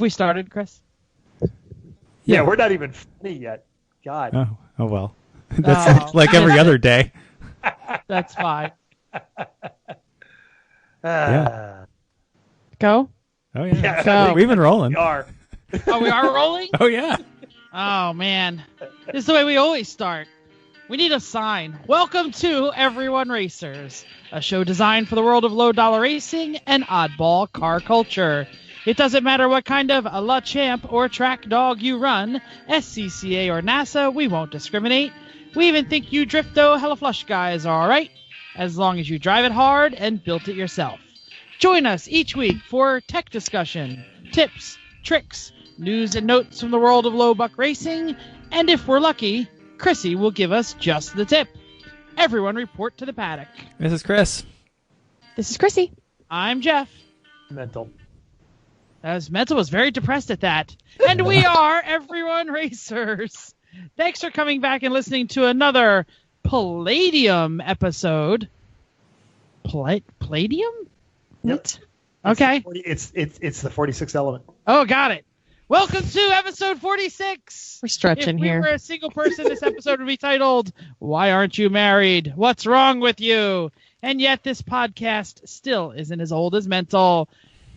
we started, Chris? Yeah, we're not even funny yet. God. Oh well. That's like every other day. That's fine. Yeah. Go? Oh, yeah. Go. We've been rolling. We are. Oh, we are rolling? Oh, yeah. Oh, man. This is the way we always start. We need a sign. Welcome to Everyone Racers, a show designed for the world of low-dollar racing and oddball car culture. It doesn't matter what kind of a La Champ or track dog you run, SCCA or NASA, we won't discriminate. We even think you Drifto Hella Flush guys are all right, as long as you drive it hard and built it yourself. Join us each week for tech discussion, tips, tricks, news and notes from the world of low buck racing, and if we're lucky, Chrissy will give us just the tip. Everyone report to the paddock. This is Chris. This is Chrissy. I'm Jeff. Mental. As Mental was very depressed at that. And we are Everyone Racers. Thanks for coming back and listening to another Palladium episode. Palladium? Yep. Okay. It's the 46th element. Oh, got it. Welcome to episode 46. We're stretching here. If we were a single person, this episode would be titled, Why Aren't You Married? What's Wrong With You? And yet this podcast still isn't as old as Mental.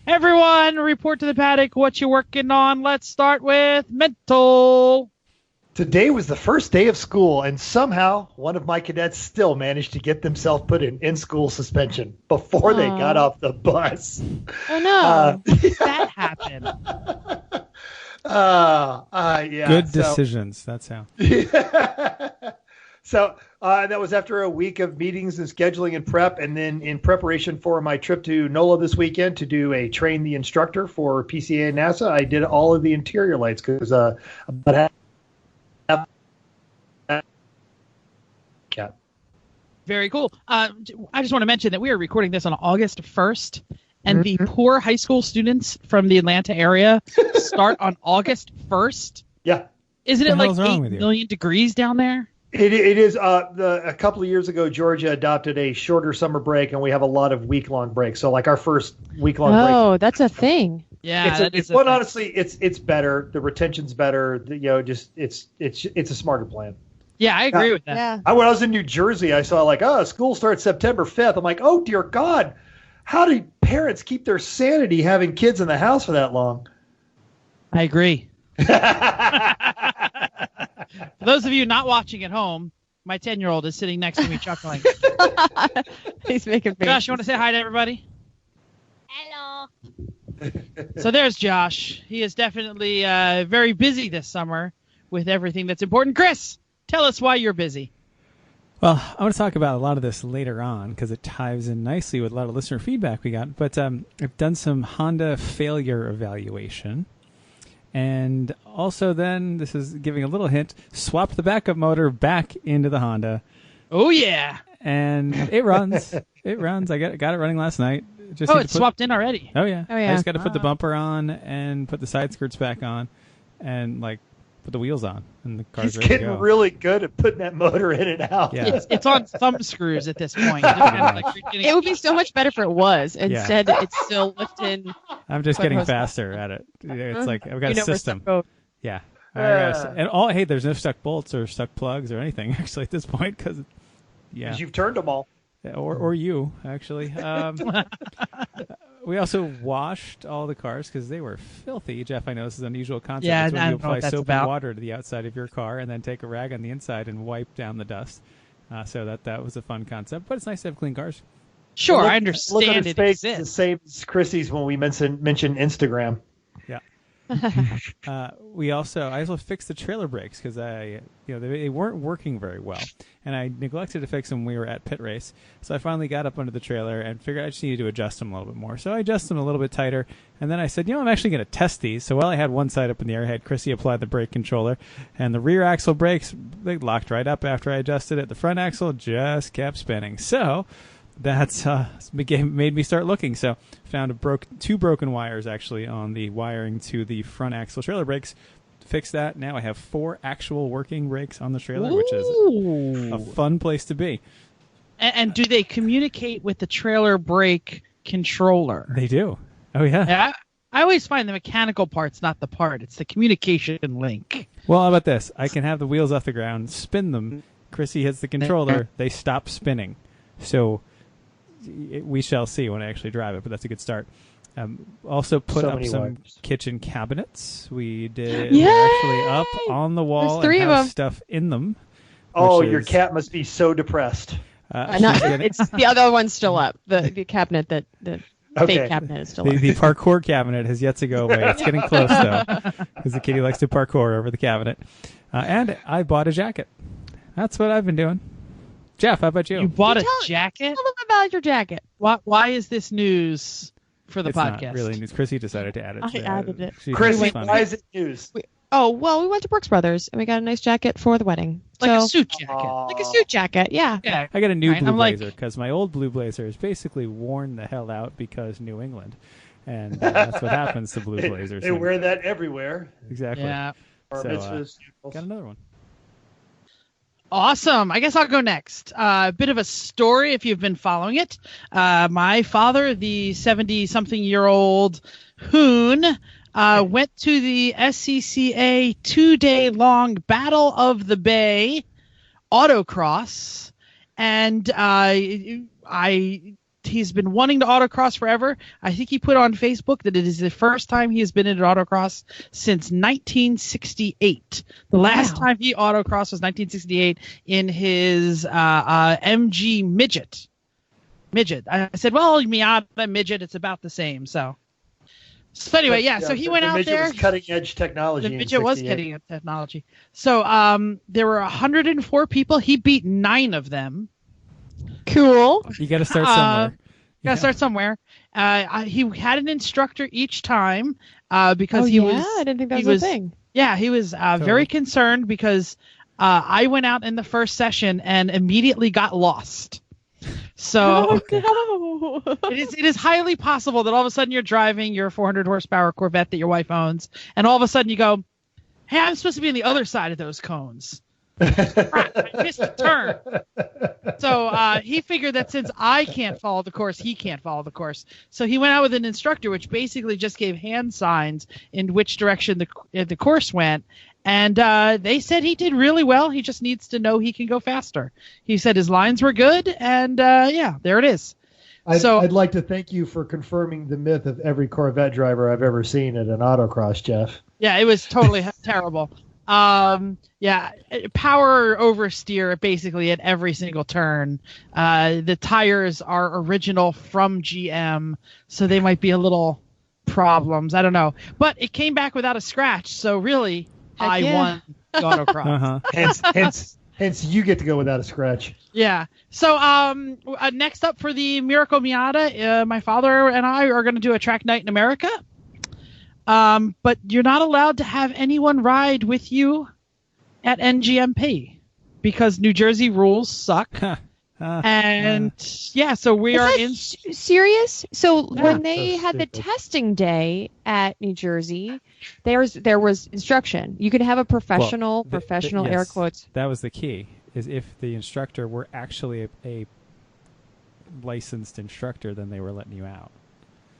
Everyone, report to the paddock. What you working on? Let's start with Mental. Today was the first day of school, and somehow one of my cadets still managed to get themselves put in school suspension before they got off the bus. Oh, no. That happened. Yeah. Good decisions. That's how. So that was after a week of meetings and scheduling and prep, and then in preparation for my trip to NOLA this weekend to do a train the instructor for PCA and NASA, I did all of the interior lights because about Very cool. I just want to mention that we are recording this on August 1st, and the poor high school students from the Atlanta area start on August 1st. Yeah. Isn't it like 8 with you? million degrees down there? It is. A couple of years ago, Georgia adopted a shorter summer break, and we have a lot of week-long breaks. So, like our first week-long break. Oh, that's a thing. Yeah, but honestly, it's better. The retention's better. It's a smarter plan. Yeah, I agree with that. Yeah. When I was in New Jersey, I saw school starts September 5th. I'm like, oh dear God, how do parents keep their sanity having kids in the house for that long? I agree. For those of you not watching at home, my 10-year-old is sitting next to me chuckling. He's making faces. Josh, you want to say hi to everybody? Hello. So there's Josh. He is definitely very busy this summer with everything that's important. Chris, tell us why you're busy. Well, I want to talk about a lot of this later on because it ties in nicely with a lot of listener feedback we got. But I've done some Honda failure evaluation. And also then, this is giving a little hint, swap the backup motor back into the Honda. Oh, yeah. And it runs. It runs. I got it running last night. It's swapped in already. Oh, yeah. Oh, yeah. I just got to put the bumper on and put the side skirts back on and, put the wheels on. And the car's He's ready to getting go. really good at putting that motor in and out. Yeah. It's on thumb screws at this point. It would be so much better if it was. Instead, it's still lifting. I'm just getting faster at it. It's like I've got a system. Yeah. And there's no stuck bolts or stuck plugs or anything actually at this point because you've turned them all. Or you actually. We also washed all the cars because they were filthy. Jeff, I know this is an unusual concept. Yeah, it's when I you don't know apply what that's soap about. and water to the outside of your car and then take a rag on the inside and wipe down the dust. So that was a fun concept, but it's nice to have clean cars. Sure, I Look understand at his it face, the exists. same as Chrissy's when we mentioned Instagram. Yeah. I also fixed the trailer brakes because they weren't working very well, and I neglected to fix them when we were at pit race. So I finally got up under the trailer and figured I just needed to adjust them a little bit more. So I adjusted them a little bit tighter, and then I said, I'm actually going to test these. So while I had one side up in the air, I had Chrissy apply the brake controller, and the rear axle brakes, they locked right up after I adjusted it. The front axle just kept spinning. So that's made me start looking. So found two broken wires actually on the wiring to the front axle trailer brakes. Fixed that. Now I have 4 actual working brakes on the trailer, which is a fun place to be. And do they communicate with the trailer brake controller? They do. Oh yeah. Yeah. I always find the mechanical part's not the part; it's the communication link. Well, how about this? I can have the wheels off the ground, spin them. Chrissy hits the controller; they stop spinning. So we shall see when I actually drive it, but that's a good start. Also put up some kitchen cabinets. We did. Yay! We're actually up on the wall There's 3 and of have them. stuff in them. Oh, your cat must be so depressed. It's the other one's still up. The cabinet that the fake cabinet is still up. The parkour cabinet has yet to go away. It's getting close though, because the kitty likes to parkour over the cabinet. And I bought a jacket. That's what I've been doing. Jeff, how about you? You bought a jacket? Tell them about your jacket. Why is this news for the podcast? It's not really news. Chrissy decided to add it. I added it. Chrissy, why is it news? We went to Brooks Brothers and we got a nice jacket for the wedding. Like a suit jacket. Like a suit jacket, yeah. I got a new blue blazer because my old blue blazer is basically worn the hell out because New England. And that's what happens to blue blazers. They wear that everywhere. Exactly. Yeah. So, got another one. Awesome. I guess I'll go next. A bit of a story if you've been following it. My father, the 70-something-year-old Hoon, went to the SCCA 2-day-long Battle of the Bay autocross, and he's been wanting to autocross forever. I think he put on Facebook that it is the first time he has been in an autocross since 1968. The last time he autocrossed was 1968 in his MG Midget. I said, well, Miata Midget, it's about the same. So anyway, so he went out there. The Midget was cutting-edge technology. The Midget was cutting-edge technology. So there were 104 people. He beat 9 of them. Cool. You got to start somewhere. Start somewhere. He had an instructor each time because he was. I didn't think that was a thing. Yeah, he was very concerned because I went out in the first session and immediately got lost. So it is highly possible that all of a sudden you're driving your 400 horsepower Corvette that your wife owns, and all of a sudden you go, "Hey, I'm supposed to be on the other side of those cones." Crap, I missed a turn. So he figured that since I can't follow the course, he can't follow the course. So he went out with an instructor, which basically just gave hand signs in which direction the course went. And they said he did really well. He just needs to know he can go faster. He said his lines were good, and there it is. I'd like to thank you for confirming the myth of every Corvette driver I've ever seen at an autocross, Jeff. Yeah, it was totally terrible. Power oversteer basically at every single turn. The tires are original from GM, so they might be a little problems. I don't know, but it came back without a scratch. So really, I won the autocross. Hence, you get to go without a scratch. Yeah. So next up for the Miracle Miata, my father and I are going to do a track night in America. But you're not allowed to have anyone ride with you at NGMP because New Jersey rules suck. So we are in. Serious? So when they had the testing day at New Jersey, there was instruction. You could have a professional air quotes. That was the key. Is if the instructor were actually a licensed instructor, then they were letting you out.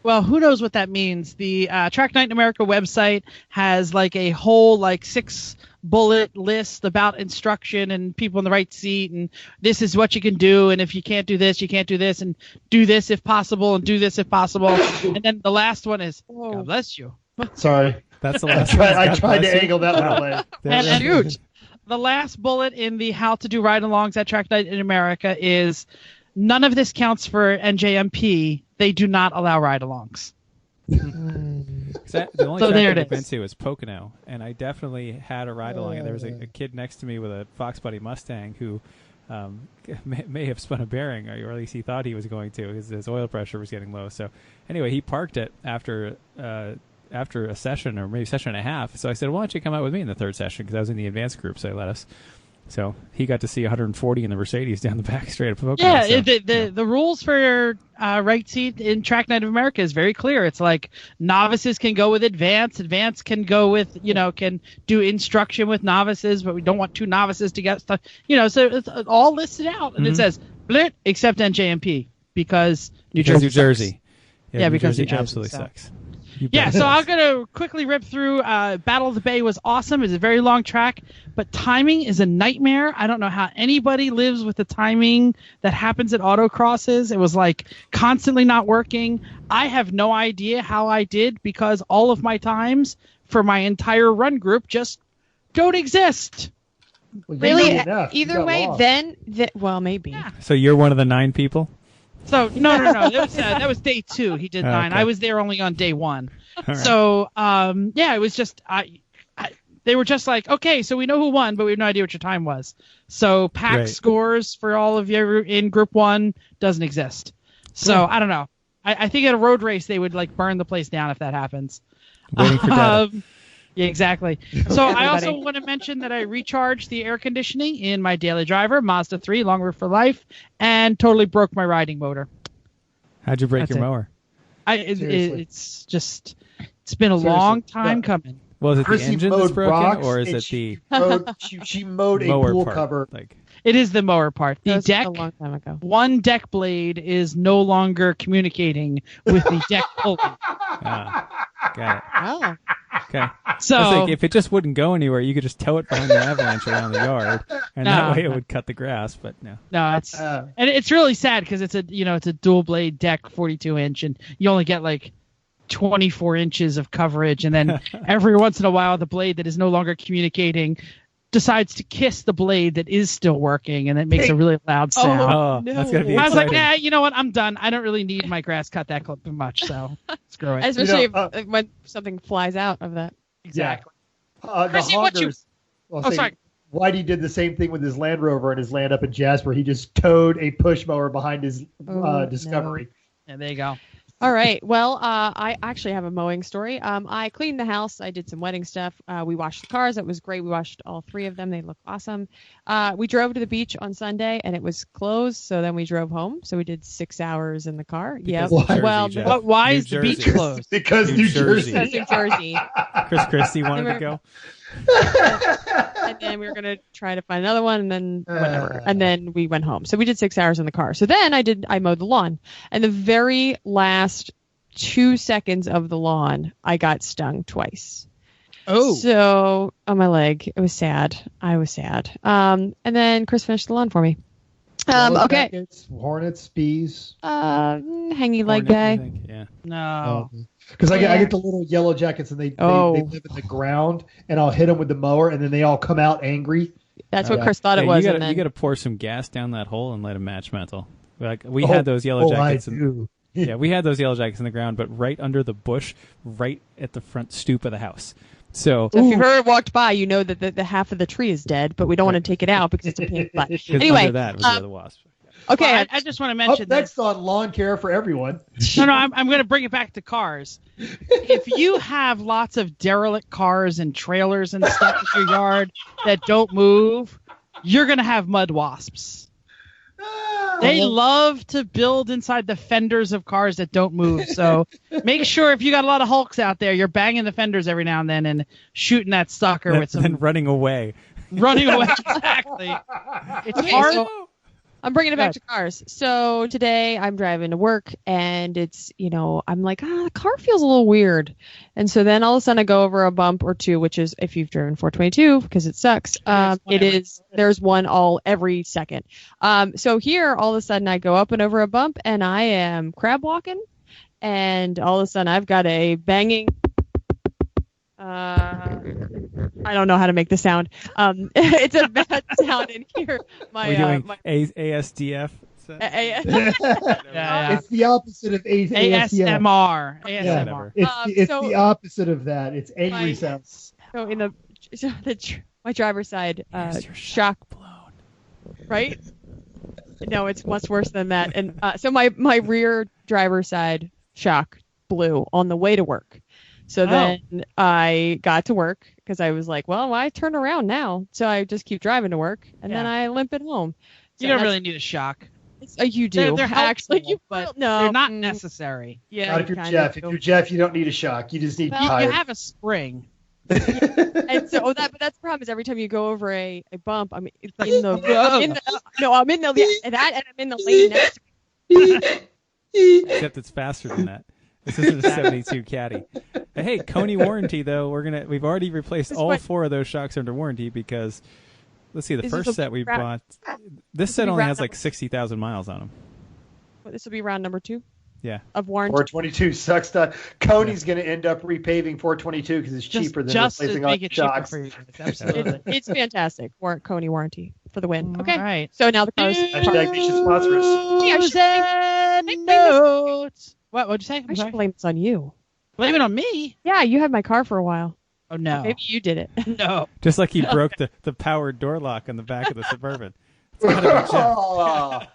Well, who knows what that means? The Track Night in America website has like a whole 6-bullet list about instruction and people in the right seat, and this is what you can do, and if you can't do this, you can't do this, and do this if possible, and do this if possible. And then the last one is, God bless you. Sorry. That's the last I tried to angle that one away. And shoot, the last bullet in the how to do ride-alongs at Track Night in America is, none of this counts for NJMP. They do not allow ride-alongs. The only track I've been to is Pocono, and I definitely had a ride-along. There was a kid next to me with a Fox Buddy Mustang who may have spun a bearing, or at least he thought he was going to. His oil pressure was getting low. So anyway, he parked it after a session, or maybe session and a half. So I said, why don't you come out with me in the third session, because I was in the advanced group, so they let us. So he got to see 140 in the Mercedes down the back straight up Pocono. Yeah, the rules for right seat in Track Night of America is very clear. It's like novices can go with advanced can go with, can do instruction with novices, but we don't want 2 novices to get stuff. So it's all listed out, and it says, blit, except NJMP, because New Jersey. Yeah, because New New Jersey absolutely sucks. Yeah, so I'm going to quickly rip through. Battle of the Bay was awesome. It's a very long track, but timing is a nightmare. I don't know how anybody lives with the timing that happens at autocrosses. It was like constantly not working. I have no idea how I did because all of my times for my entire run group just don't exist. Well, Really? Either way, then well, maybe. Yeah. So you're one of the 9 people? So no. That was day 2. He did 9. Okay. I was there only on day 1. Right. So it was just they were just like, okay, so we know who won, but we have no idea what your time was. So pack Right. scores for all of you in Group 1 doesn't exist. So I don't know. I think at a road race they would like burn the place down if that happens. Waiting for data. Yeah, exactly. So I also want to mention that I recharged the air conditioning in my daily driver, Mazda 3, Long Roof for Life, and totally broke my riding motor. How'd you break That's your it. mower? It's been a long time coming. Well, is it the Chrissy engine that's mowed broken, rocks, or is and it the she mowed a mower pool part? cover. Like, It is the mower part. The That was deck, a long time ago. one deck blade is no longer communicating with the deck pulley. got it. Oh. Okay. So It's like if it just wouldn't go anywhere, you could just tow it behind the avalanche around the yard, and that way it would cut the grass. But no. no, and it's really sad because it's a dual blade deck, 42 inch, and you only get like 24 inches of coverage, and then every once in a while the blade that is no longer communicating decides to kiss the blade that is still working, and it makes a really loud sound. Oh, no. that's gonna be I was like, exciting. you know what? I'm done. I don't really need my grass cut that much, so screw it. Especially when something flies out of that. Exactly. The Chrissy, what you- Hoggers. Oh, sorry. Whitey did the same thing with his Land Rover and his land up in Jasper. He just towed a push mower behind his Discovery. Yeah, there you go. All right. Well, I actually have a mowing story. I cleaned the house. I did some wedding stuff. We washed the cars. It was great. We washed all 3 of them. They look awesome. We drove to the beach on Sunday, and it was closed. So then we drove home. So we did 6 hours in the car. Because Yep. Jersey, Well, Jeff. Why New is the beach Jersey. closed? Because New New Jersey. Jersey. New Jersey. Chrissy wanted to go. And then we were gonna try to find another one, and then whatever. And then we went home. So we did 6 hours in the car. So then I mowed the lawn, and the very last 2 seconds of the lawn, I got stung twice. Oh. So on my leg, it was sad. I was sad. And then Chris finished the lawn for me. Okay. Jackets, hornets, bees. Hanging leg Hornet, I guy. think, Yeah. No. Because I Yeah. get the little yellow jackets and they live in the ground, and I'll hit them with the mower, and then they all come out angry. That's what Yeah. Chris thought it was. You and then got to pour some gas down that hole and let them match mental. Like we had those yellow jackets. I do. Yeah, we had those yellow jackets in the ground, but right under the bush, right at the front stoop of the house. So if you've ever walked by, you know that the half of the tree is dead, but we don't want to take it out because it's a pain in the butt. 'cause Anyway, under that was where the wasp. okay. Well, I just want to mention Up that. next on lawn care for everyone. No, I'm going to bring it back to cars. If you have lots of derelict cars and trailers and stuff in your yard that don't move, you're going to have mud wasps. They love to build inside the fenders of cars that don't move. So make sure if you got a lot of Hulks out there, you're banging the fenders every now and then and shooting that sucker with some And running away. running away. Exactly. It's Okay, hard. so I'm bringing it back to cars. So today I'm driving to work, and it's, I'm like, the car feels a little weird. And so then all of a sudden I go over a bump or two, which is, if you've driven 422, because it sucks, there's one every second. So here, all of a sudden I go up and over a bump, and I am crab walking, and all of a sudden I've got a banging. I don't know how to make the sound. It's a bad sound in here. Are we doing ASDF? Yeah. It's the opposite of ASMR. ASMR. Yeah. ASMR. It's the opposite of that. It's angry sounds. So my driver's side shock blown. Right? No, it's much worse than that. And so my rear driver's side shock blew on the way to work. So then I got to work because I was like, well, why turn around now? So I just keep driving to work, and then I limp it home. So You don't really need a shock. You do. They're actually, helpful, but no, they're not necessary. Yeah, Not if you're Jeff. If you're Jeff, you don't need a shock. You just need You tires. have a spring. And so but that's the problem is every time you go over a bump, I'm in the lane next to Except it's faster than that. This isn't a 72 Caddy. Hey, Coney warranty though. We've already replaced all 4 of those shocks under warranty because let's see, the first set we bought. This set only has like 60,000 miles on them. This will be round number 2. Yeah. Of warranty. 422 sucks. Coney's going to end up repaving 422 because it's cheaper than replacing all the shocks. Absolutely. It's fantastic. Coney warranty for the win. Okay. All right. So now the cars. Hashtag they should sponsor us. News and notes. What'd you say? I should blame this on you. Blame it on me? Yeah, you had my car for a while. Oh, no. Maybe you did it. No. Just like he broke the powered door lock on the back of the Suburban. It's gotta be Jeff.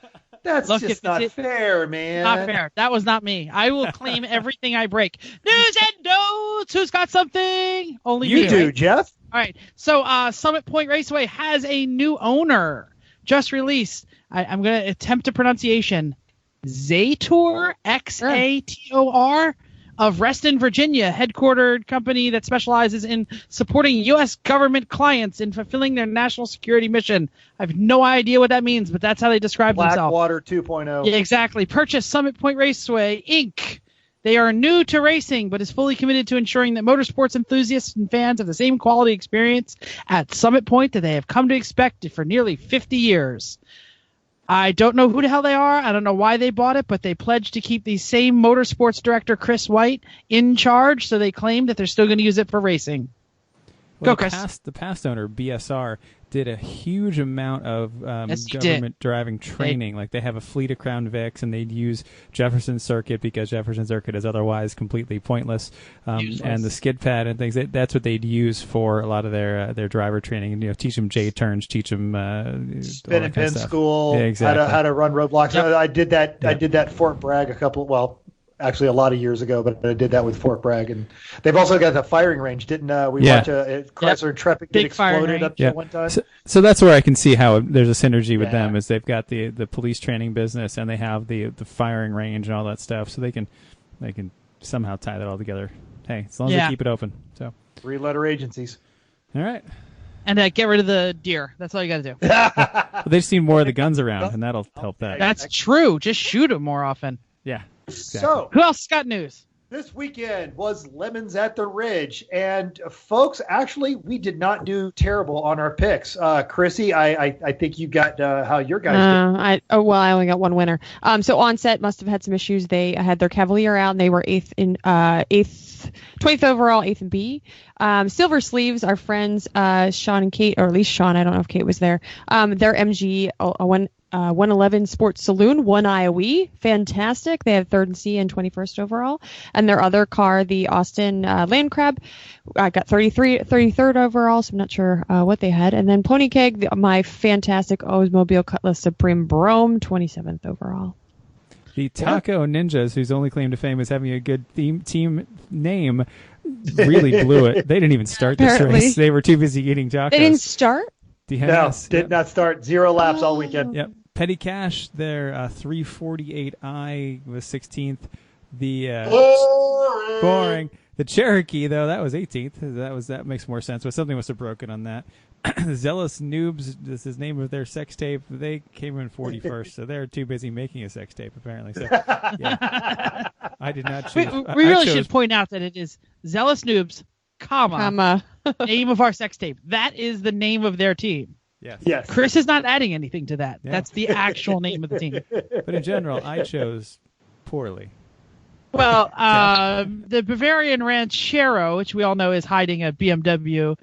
That's just not fair, man. Not fair. That was not me. I will claim everything I break. News and notes. Who's got something? Only you me, do, right? Jeff. All right. So Summit Point Raceway has a new owner. Just released. I'm going to attempt a pronunciation. Xator, Xator, of Reston, Virginia, headquartered company that specializes in supporting U.S. government clients in fulfilling their national security mission. I have no idea what that means, but that's how they describe themselves. Blackwater 2.0. Yeah, exactly. Purchase Summit Point Raceway, Inc. They are new to racing, but is fully committed to ensuring that motorsports enthusiasts and fans have the same quality experience at Summit Point that they have come to expect for nearly 50 years. I don't know who the hell they are. I don't know why they bought it, but they pledged to keep the same motorsports director, Chris White, in charge, so they claim that they're still going to use it for racing. Well, Go, Chris. The past owner, BSR, did a huge amount of Yes, he government driving training. Like they have a fleet of Crown Vics, and they'd use Jefferson Circuit because Jefferson Circuit is otherwise completely pointless. And the skid pad and things. That's what they'd use for a lot of their driver training. And teach them J turns, teach them spin and pin school. Yeah, exactly. How to run roadblocks. Yep. I did that. Yep. I did that Fort Bragg actually a lot of years ago, but I did that with Fort Bragg. And they've also got the firing range. Didn't we watch a Chrysler Intrepid get exploded up to one time? So that's where I can see how there's a synergy with them, is they've got the police training business and they have the firing range and all that stuff, so they can somehow tie that all together. Hey, as long as they keep it open. So 3-letter agencies. All right. And get rid of the deer. That's all you got to do. Well, they just need more of the guns around, and that'll help that. That's true. Just shoot them more often. Yeah. Exactly. So, who else got news? This weekend was Lemons at the Ridge, and folks, actually, we did not do terrible on our picks. Chrissy, I think you got how your guys did. I only got one winner. So Onset must have had some issues. They had their Cavalier out, and they were 20th overall, 8th in B. Silver Sleeves, our friends Sean and Kate, or at least Sean, I don't know if Kate was there. Their MG 111 Sports Saloon won IOE. Fantastic. They have 3rd in C and 21st overall. And their other car, the Austin Land Crab, got 33rd overall, so I'm not sure what they had. And then Pony Keg, my fantastic Oldsmobile Cutlass Supreme Brome, 27th overall. The Taco Ninjas, whose only claim to fame is having a good team name, really blew it. They didn't even start this race. They were too busy eating tacos. They didn't start? No, did not start. 0 laps all weekend. Yep. Petty Cash, their 348i was 16th. The boring. The Cherokee, though, that was 18th. That makes more sense, but something must have broken on that. The Zealous Noobs, this is the name of their sex tape. They came in 41st, so they're too busy making a sex tape, apparently. So, yeah. I did not choose. We really should point out that it is Zealous Noobs, comma. Name of our sex tape. That is the name of their team. Yes. Chris is not adding anything to that. Yeah. That's the actual name of the team. But in general, I chose poorly. Well, the Bavarian Ranchero, which we all know is hiding a BMW,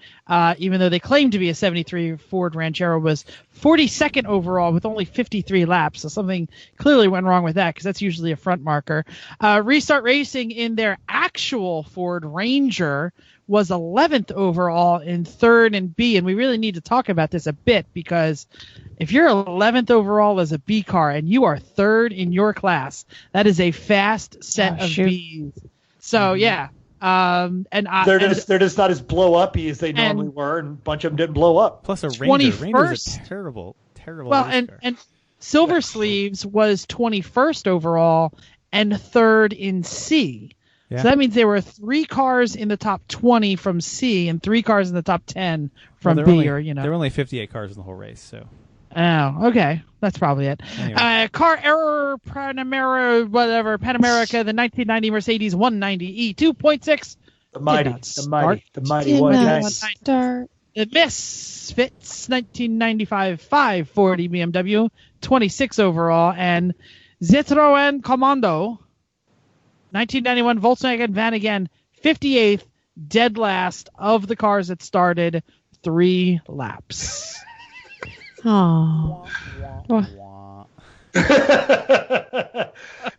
even though they claim to be a 73 Ford Ranchero, was 42nd overall with only 53 laps. So something clearly went wrong with that, because that's usually a front marker. Restart Racing in their actual Ford Ranger was 11th overall in 3rd in B. And we really need to talk about this a bit, because if you're 11th overall as a B car and you are 3rd in your class, that is a fast set of Bs. So, yeah. They're just not as blow uppy as they normally were, and a bunch of them didn't blow up. Plus a Ranger. Ranger's a terrible well, and Silver Sleeves was 21st overall and 3rd in C. Yeah. So that means there were 3 cars in the top 20 from C and 3 cars in the top 10 from B. There were only 58 cars in the whole race, so. Oh, okay. That's probably it. Anyway. Car error, Panamera, whatever. Panamerica, the 1990 Mercedes 190E 2.6. The mighty Did one. not Nice. start. The Misfits 1995 540 BMW 26 overall, and Citroën Commando 1991 Volkswagen Van again 58th, dead last of the cars that started 3 laps. Oh.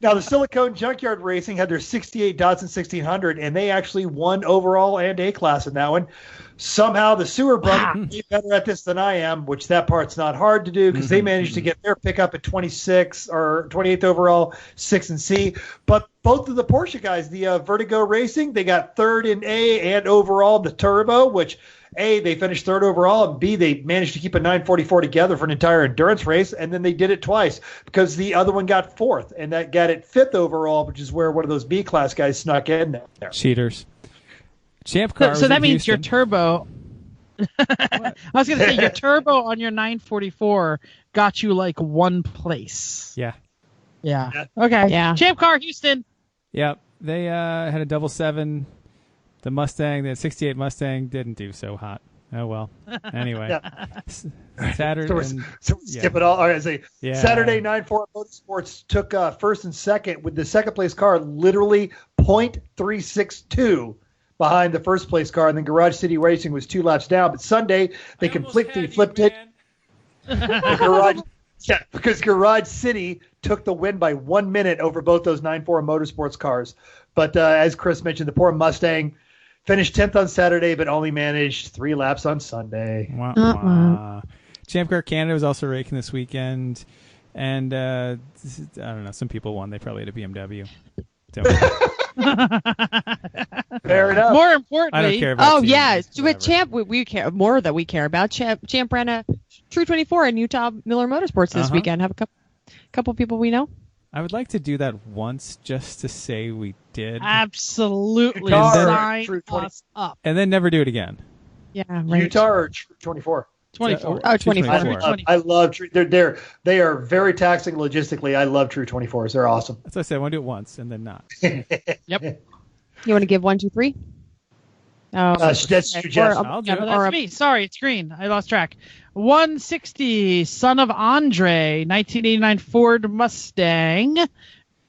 Now, the Silicone Junkyard Racing had their 68 Datsun 1600, and they actually won overall and A-class in that one. Somehow, the Sewer Brothers are way better at this than I am, which that part's not hard to do because they managed to get their pickup at 26 or 28th overall, 6 and C. But both of the Porsche guys, the Vertigo Racing, they got 3rd in A and overall the Turbo, which A, they finished 3rd overall, and B, they managed to keep a 944 together for an entire endurance race, and then they did it twice because the other one got 4th, and that got it 5th overall, which is where one of those B-class guys snuck in there. Cheaters. Champ car. So that means Houston. your turbo. I was going to say your turbo on your 944 got you like 1 place. Yeah. Yeah. Okay. Yeah. Champ car Houston. Yep. They had a 777. The Mustang, the 68 Mustang, didn't do so hot. Oh, well. Anyway. Saturday. Skip it all. All right, Saturday 9-4 Motorsports took first and second with the second place car literally .362 behind the first place car. And then Garage City Racing was 2 laps down. But Sunday, they completely flipped it. Because Garage City took the win by 1 minute over both those 9-4 Motorsports cars. But as Chris mentioned, the poor Mustang finished 10th on Saturday, but only managed 3 laps on Sunday. Wah, wah. Champ Car Canada was also raking this weekend. And I don't know, some people won. They probably had a BMW. Fair enough. More I don't importantly, care about teams, yeah. With whatever. Champ, we care more that we care about. Champ ran a True 24 in Utah Miller Motorsports this weekend. Have a couple people we know. I would like to do that once just to say we did. absolutely Utah or sign True 20? us up. And then never do it again. Yeah, right. Utah or 24? 24. Oh, 24. 24. I love True. They are very taxing logistically. I love True 24s. They're awesome. That's what I said. I want to do it once and then not. Yep. You want to give 1, 2, 3? Oh, That's okay. Jeff. I'll do Yeah, it. but that's me. Sorry, it's green. I lost track. 160, son of Andre, 1989 Ford Mustang,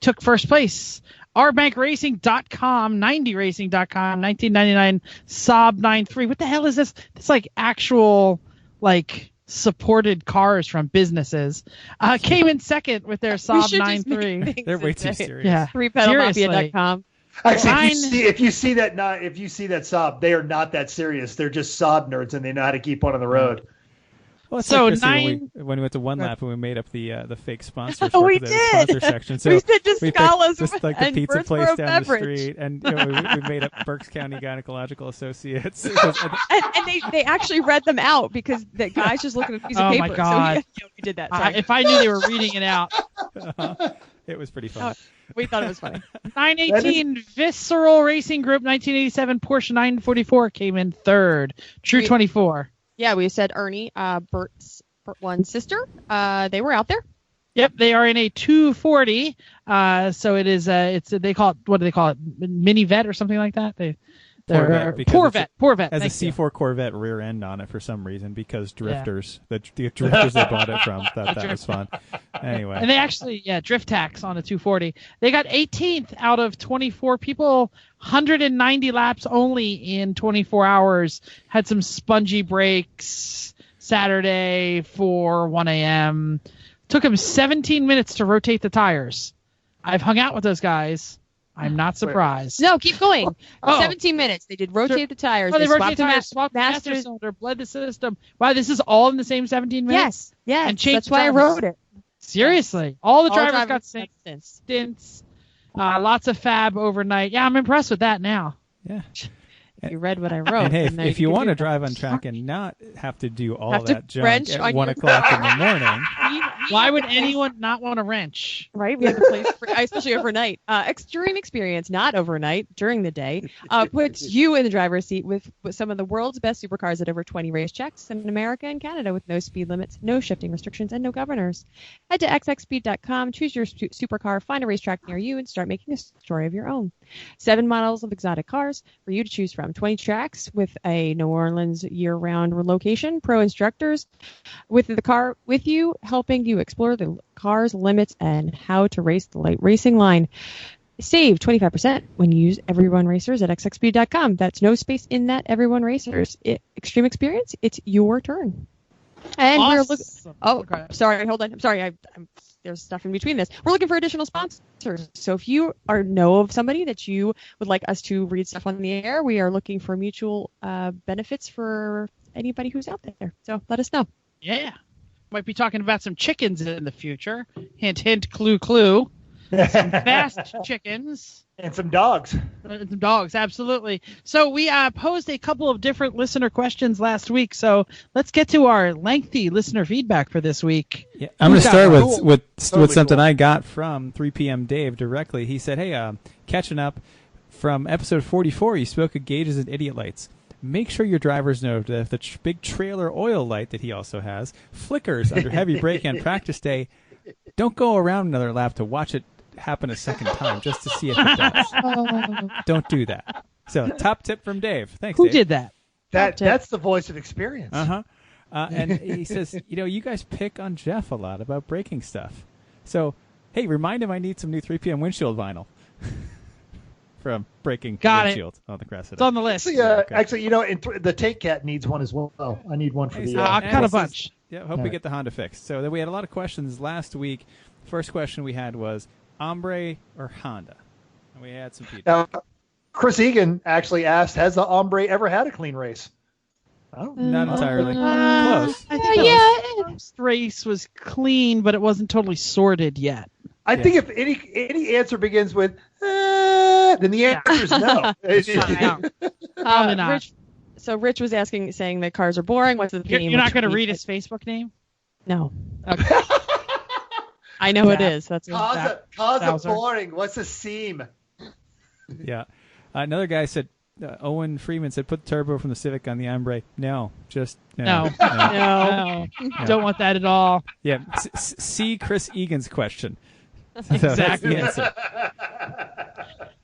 took first place. rbankracing.com, 90racing.com, 1999 Saab 93. What the hell is this? It's like actual, like, supported cars from businesses. Came in second with their Saab 93. They're way too serious. Yeah. ThreePedalMafia.com. Actually, if you see that Saab, they are not that serious. They're just Saab nerds, and they know how to keep one on the road. Well, it's So like Chrissy when we went to One Lap and we made up the fake sponsor Oh, we for the did. sponsor section. So We said just picked Scala's just like the and pizza Birdsboro place down Beverage. the street, and we made up Berks County Gynecological Associates. And they actually read them out because the guy's just looking at a piece of Oh, paper. my God. So we did that. Sorry. If I knew they were reading it out. It was pretty fun. We thought it was funny. 918 Visceral Racing Group, 1987 Porsche 944 came in third. True 24. Yeah, we said Ernie, Bert's one sister. They were out there. Yep, they are in a 240. So it is. They call it. What do they call it? Mini vet or something like that. Corvette, because Corvette. has a Thank you. C4 Corvette rear end on it for some reason because drifters, the drifters they bought it from thought that was fun. Anyway, And they actually, drift tax on a 240. They got 18th out of 24 people, 190 laps only in 24 hours. Had some spongy breaks Saturday for 1 a.m. Took them 17 minutes to rotate the tires. I've hung out with those guys. I'm not surprised. No, keep going. Oh. 17 minutes. They did rotate the tires. Oh, they swapped rotated the tires, swapped the master masters. cylinder, bled the system. Wow, this is all in the same 17 minutes? Yes. And changed That's why I drivers. wrote it. Seriously. All the All drivers got stints. stints. Lots of fab overnight. Yeah, I'm impressed with that now. yeah. You read what I wrote. And hey, and if you can want do to that. drive on track and not have to do all Have to that junk wrench at on 1 your o'clock in the morning, Why would anyone not want a wrench? Right? We have to place, especially overnight. Extreme experience, not overnight, during the day, puts you in the driver's seat with some of the world's best supercars at over 20 race checks in America and Canada with no speed limits, no shifting restrictions, and no governors. Head to xxspeed.com, choose your supercar, find a racetrack near you, and start making a story of your own. 7 models of exotic cars for you to choose from. 20 tracks with a New Orleans year-round location. Pro instructors with the car with you, helping you explore the car's limits and how to race the light racing line. Save 25% when you use Everyone Racers at xxspeed.com. That's no space in that, Everyone Racers. Extreme experience, it's your turn. And we're looking. Oh, sorry, hold on. I'm sorry. There's stuff in between this. We're looking for additional sponsors. So if you know of somebody that you would like us to read stuff on the air, we are looking for mutual benefits for anybody who's out there. So let us know. Yeah. Might be talking about some chickens in the future. Hint, hint, clue, clue. Some fast chickens. And some dogs. Some dogs, absolutely. So we posed a couple of different listener questions last week. So let's get to our lengthy listener feedback for this week. Yeah, I'm going to start with something cool. I got from 3 p.m. Dave directly. He said, hey, catching up from episode 44, you spoke of gauges and idiot lights. Make sure your drivers know that if the big trailer oil light that he also has flickers under heavy brake on practice day, don't go around another lap to watch it happen a second time just to see if it does. Don't do that. So, top tip from Dave. Thanks, Who Dave. did that? That's the voice of experience. Uh-huh. And he says, you guys pick on Jeff a lot about braking stuff. So, hey, remind him I need some new 3 p.m. windshield vinyl from breaking windshield on the grass. It's on the list. Actually, the Tank Cat needs one as well. I need one for the... I've got a bunch. Yeah, hope we get the Honda fixed. So then we had a lot of questions last week. First question we had was, Ombre or Honda? And we had some feedback. Now, Chris Egan actually asked, has the Ombre ever had a clean race? Not entirely. Close. I think the first race was clean, but it wasn't totally sorted yet. I think if any answer begins with, then the answer is no. Probably not. Rich was saying that cars are boring. What's the theme? You're not going to read his Facebook name? No. Okay. I know it is. That's cause of boring. What's a seam? Yeah. Another guy said, Owen Freeman said, put the turbo from the Civic on the Ombre. No, just no. No. Don't want that at all. Yeah. See Chris Egan's question. Exactly. So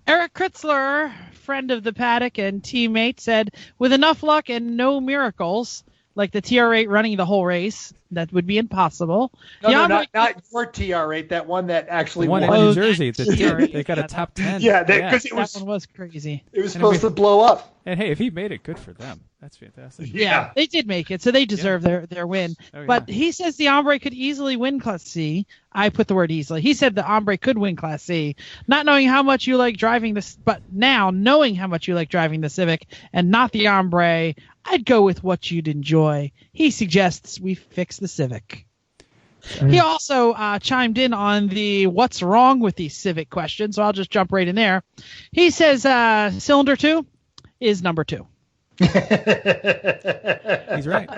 Eric Kritzler, friend of the paddock and teammate, said, with enough luck and no miracles, like the TR8 running the whole race, that would be impossible. No, not your TR8, that one that actually won. One in New Jersey. They got a top 10. Yeah, because that one was crazy. It was supposed to blow up. And hey, if he made it, good for them. That's fantastic. Yeah, they did make it, so they deserve their win. But he says the Ombre could easily win Class C. I put the word easily. He said the Ombre could win Class C. Not knowing how much you like driving this, but now knowing how much you like driving the Civic and not the Ombre, I'd go with what you'd enjoy. He suggests we fix the Civic. He also chimed in on the what's wrong with the Civic question, so I'll just jump right in there. He says cylinder 2 is number 2. He's right.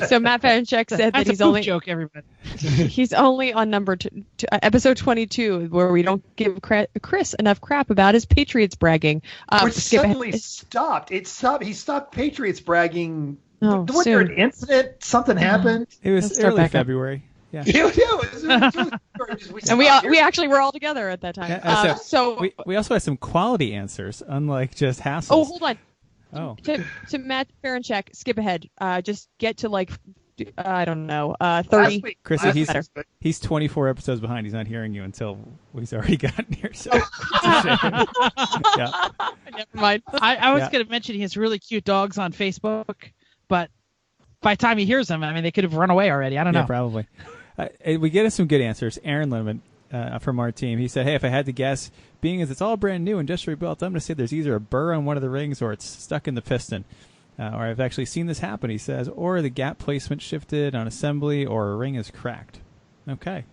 So Matt Vanchek said that he's only joke, everybody. He's only on number episode 22, where we don't give Chris enough crap about his Patriots bragging. Which suddenly stopped. He stopped Patriots bragging. Was there soon. an incident? Something happened? It was early February. Yeah. And we actually were all together at that time. So we also had some quality answers, unlike just hassles. Oh, hold on. Oh. To Matt Baranchek, skip ahead. Just get to I don't know, 30. Chrissy, he's 24 episodes behind. He's not hearing you until he's already gotten here. So yeah. Never mind. I was going to mention he has really cute dogs on Facebook, but by the time he hears them, they could have run away already. I don't know. Yeah, probably. We get some good answers. Aaron Lemon from our team, he said, hey, if I had to guess, being as it's all brand new and just rebuilt, I'm going to say there's either a burr on one of the rings or it's stuck in the piston. Or I've actually seen this happen, he says, or the gap placement shifted on assembly or a ring is cracked. Okay.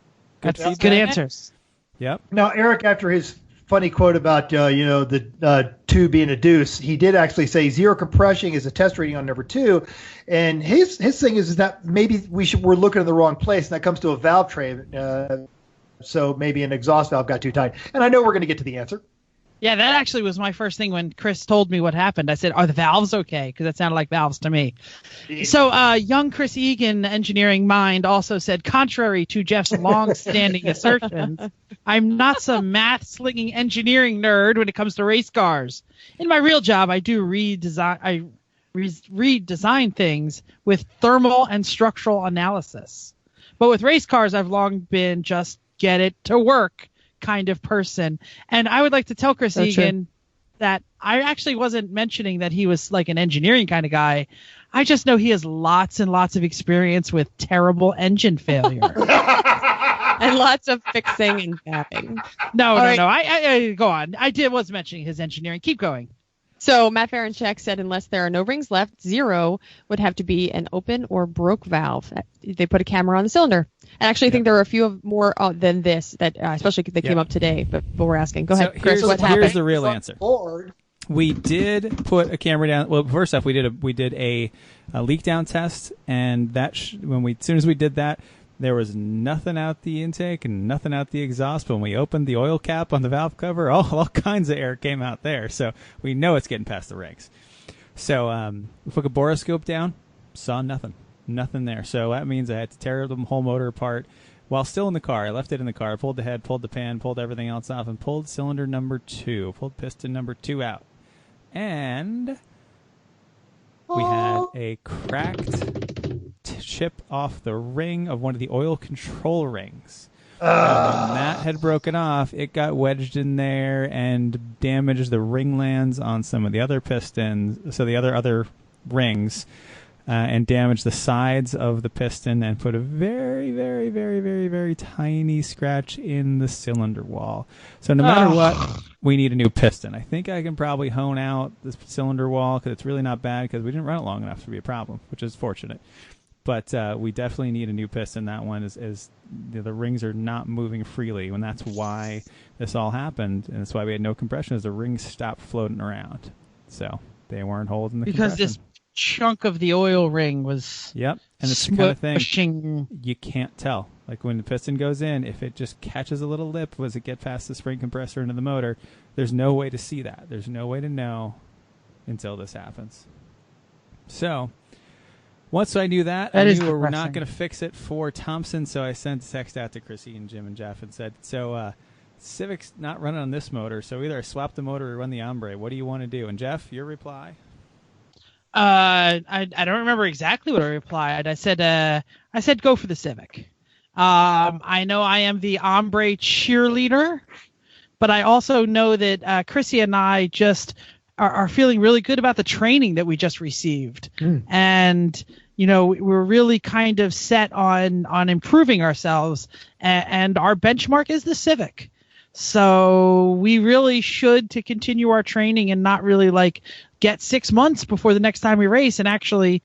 That's good answers. Yep. Now, Eric, after his funny quote about the 2 being a deuce. He did actually say 0 compression is a test rating on number 2, and his thing is that maybe we're looking in the wrong place, and that comes to a valve tray. So maybe an exhaust valve got too tight. And I know we're going to get to the answer. Yeah, that actually was my first thing when Chris told me what happened. I said, "Are the valves okay?" Because that sounded like valves to me. So, young Chris Egan, engineering mind, also said, contrary to Jeff's long-standing assertions, I'm not some math-slinging engineering nerd when it comes to race cars. In my real job, I do redesign things with thermal and structural analysis. But with race cars, I've long been just get it to work kind of person. And I would like to tell Chris Egan that I actually wasn't mentioning that he was like an engineering kind of guy. I just know he has lots and lots of experience with terrible engine failure. And lots of fixing and fapping. No. I go on. Was mentioning his engineering. Keep going. So Matt Farinchek said unless there are no rings left, 0 would have to be an open or broke valve. They put a camera on the cylinder. And actually, I think there are a few more than this that, especially because they came up today. But we're asking. Go ahead, Chris. What happened? Here's the real answer. We did put a camera down. Well, first off, we did a leak down test, and that as soon as we did that, there was nothing out the intake and nothing out the exhaust. But when we opened the oil cap on the valve cover, all kinds of air came out there. So we know it's getting past the rings. So we took a boroscope down, saw nothing there. So that means I had to tear the whole motor apart while still in the car. I left it in the car, pulled the head, pulled the pan, pulled everything else off, and pulled cylinder number 2, pulled piston number 2 out. And we had a cracked chip off the ring of one of the oil control rings. And when that had broken off, it got wedged in there and damaged the ring lands on some of the other pistons, so the other rings, and damaged the sides of the piston and put a very, very, very, very, very tiny scratch in the cylinder wall. So no matter what, we need a new piston. I think I can probably hone out this cylinder wall because it's really not bad because we didn't run it long enough to be a problem, which is fortunate. But we definitely need a new piston. That one is the rings are not moving freely, and that's why this all happened, and that's why we had no compression, is the rings stopped floating around. So they weren't holding the compression. Because this chunk of the oil ring was and it's the kind of thing you can't tell. Like when the piston goes in, if it just catches a little lip as it get past the spring compressor into the motor, there's no way to see that. There's no way to know until this happens. So once I knew that, I knew we were not going to fix it for Thompson, so I sent a text out to Chrissy and Jim and Jeff and said, Civic's not running on this motor, so either I swap the motor or run the Ombre. What do you want to do? And Jeff, your reply? I don't remember exactly what I replied. I said go for the Civic. I know I am the Ombre cheerleader, but I also know that Chrissy and I just are feeling really good about the training that we just received. And, we're really kind of set on improving ourselves, and our benchmark is the Civic. So we really should to continue our training and not really get 6 months before the next time we race. And actually,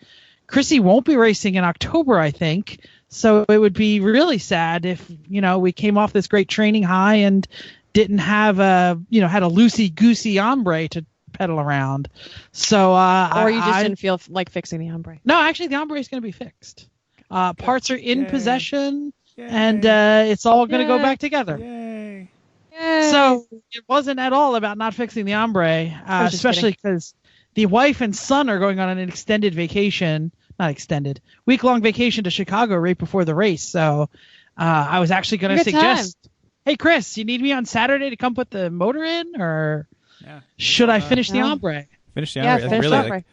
Chrissy won't be racing in October, I think. So it would be really sad if, we came off this great training high and didn't have had a loosey-goosey Ombre to pedal around. So or you just didn't feel like fixing the Ombre. No, actually the Ombre is going to be fixed. Parts are in possession. Yay. And it's all going to go back together. Yay. So it wasn't at all about not fixing the Ombre, especially because the wife and son are going on an extended vacation, week-long vacation to Chicago right before the race. So I was actually going to suggest, hey, Chris, you need me on Saturday to come put the motor in, or should I finish the Ombre? Finish the Ombre. Finish the Ombre.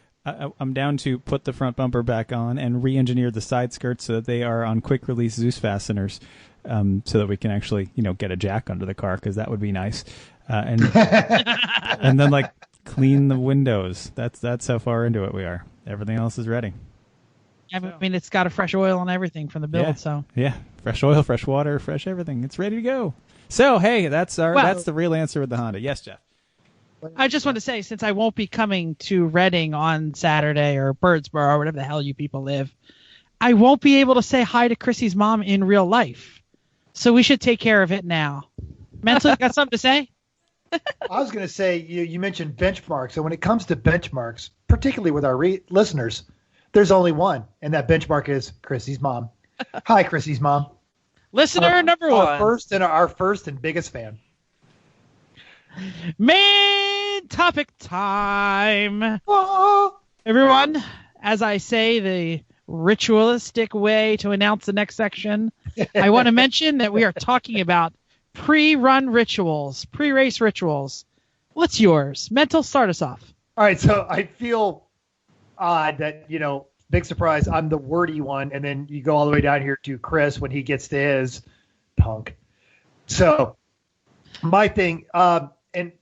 I'm down to put the front bumper back on and re-engineer the side skirts so that they are on quick-release Zeus fasteners, so that we can actually, get a jack under the car, because that would be nice. And and then clean the windows. That's how far into it we are. Everything else is ready. I mean, it's got a fresh oil and everything from the build. Fresh oil, fresh water, fresh everything. It's ready to go. So hey, that's the real answer with the Honda. Yes, Jeff. I just want to say, since I won't be coming to Reading on Saturday, or Birdsboro, or whatever the hell you people live, I won't be able to say hi to Chrissy's mom in real life. So we should take care of it now. Mentally, got something to say? I was going to say, you mentioned benchmarks. And when it comes to benchmarks, particularly with our listeners, there's only one. And that benchmark is Chrissy's mom. Hi, Chrissy's mom. Listener number one. Our first and biggest fan. Main topic time. Oh. Everyone, as I say, the ritualistic way to announce the next section, I want to mention that we are talking about pre-run rituals, pre-race rituals. What's yours? Mental, start us off. All right, so I feel odd that, big surprise, I'm the wordy one, and then you go all the way down here to Chris when he gets to his punk. So my thing, and